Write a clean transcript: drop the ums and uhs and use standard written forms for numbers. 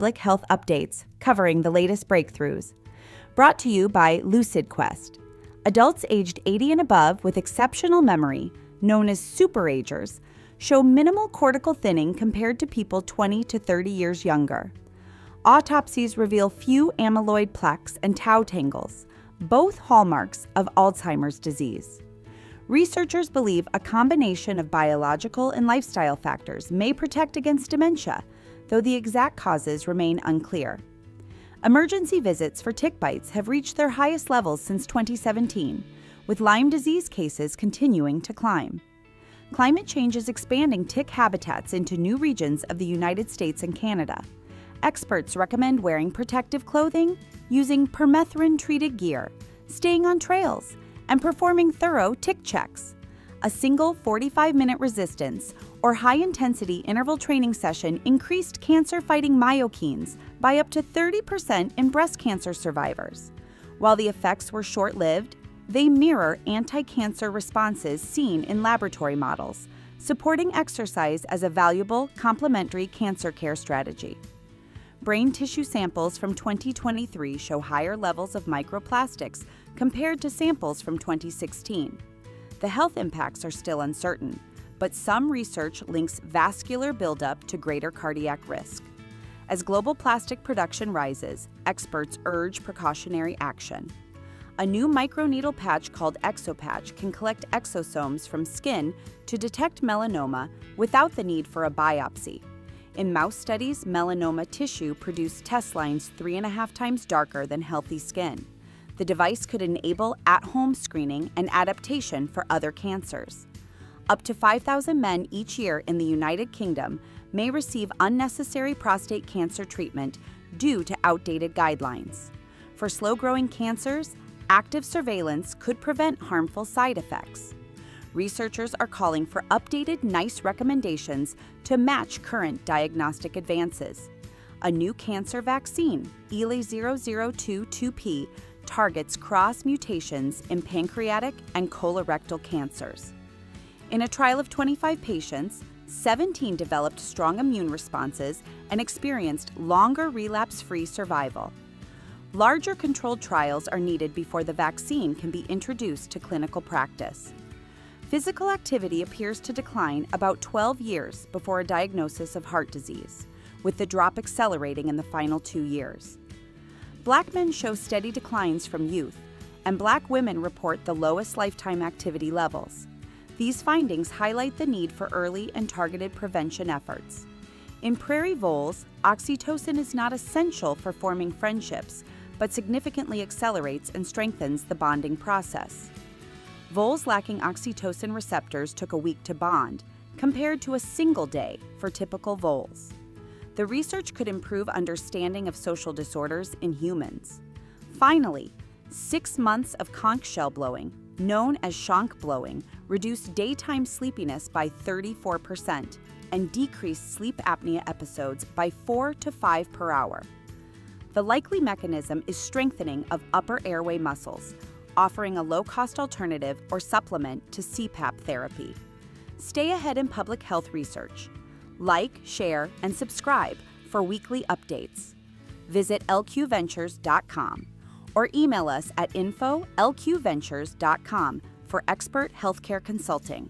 public health updates covering the latest breakthroughs. Brought to you by LucidQuest. Adults aged 80 and above with exceptional memory, known as SuperAgers, show minimal cortical thinning compared to people 20 to 30 years younger. Autopsies reveal few amyloid plaques and tau tangles, both hallmarks of Alzheimer's disease. Researchers believe a combination of biological and lifestyle factors may protect against dementia, though the exact causes remain unclear. Emergency visits for tick bites have reached their highest levels since 2017, with Lyme disease cases continuing to climb. Climate change is expanding tick habitats into new regions of the United States and Canada. Experts recommend wearing protective clothing, using permethrin-treated gear, staying on trails, and performing thorough tick checks. A single 45-minute resistance or high-intensity interval training session increased cancer-fighting myokines by up to 30% in breast cancer survivors. While the effects were short-lived, they mirror anti-cancer responses seen in laboratory models, supporting exercise as a valuable complementary cancer care strategy. Brain tissue samples from 2023 show higher levels of microplastics compared to samples from 2016. The health impacts are still uncertain, but some research links vascular buildup to greater cardiac risk. As global plastic production rises, experts urge precautionary action. A new microneedle patch called ExoPatch can collect exosomes from skin to detect melanoma without the need for a biopsy. In mouse studies, melanoma tissue produced test lines 3.5 times darker than healthy skin. The device could enable at-home screening and adaptation for other cancers. Up to 5,000 men each year in the United Kingdom may receive unnecessary prostate cancer treatment due to outdated guidelines. For slow-growing cancers, active surveillance could prevent harmful side effects. Researchers are calling for updated NICE recommendations to match current diagnostic advances. A new cancer vaccine, ELA-002-2P, targets Kras mutations in pancreatic and colorectal cancers. In a trial of 25 patients, 17 developed strong immune responses and experienced longer relapse-free survival. Larger controlled trials are needed before the vaccine can be introduced to clinical practice. Physical activity appears to decline about 12 years before a diagnosis of heart disease, with the drop accelerating in the final 2 years. Black men show steady declines from youth, and Black women report the lowest lifetime activity levels. These findings highlight the need for early and targeted prevention efforts. In prairie voles, oxytocin is not essential for forming friendships, but significantly accelerates and strengthens the bonding process. Voles lacking oxytocin receptors took a week to bond, compared to a single day for typical voles. The research could improve understanding of social disorders in humans. Finally, 6 months of conch shell blowing, known as shonk blowing, reduced daytime sleepiness by 34% and decreased sleep apnea episodes by 4 to 5 per hour. The likely mechanism is strengthening of upper airway muscles, offering a low-cost alternative or supplement to CPAP therapy. Stay ahead in public health research. Like, share, and subscribe for weekly updates. Visit lqventures.com or email us at info@lqventures.com for expert healthcare consulting.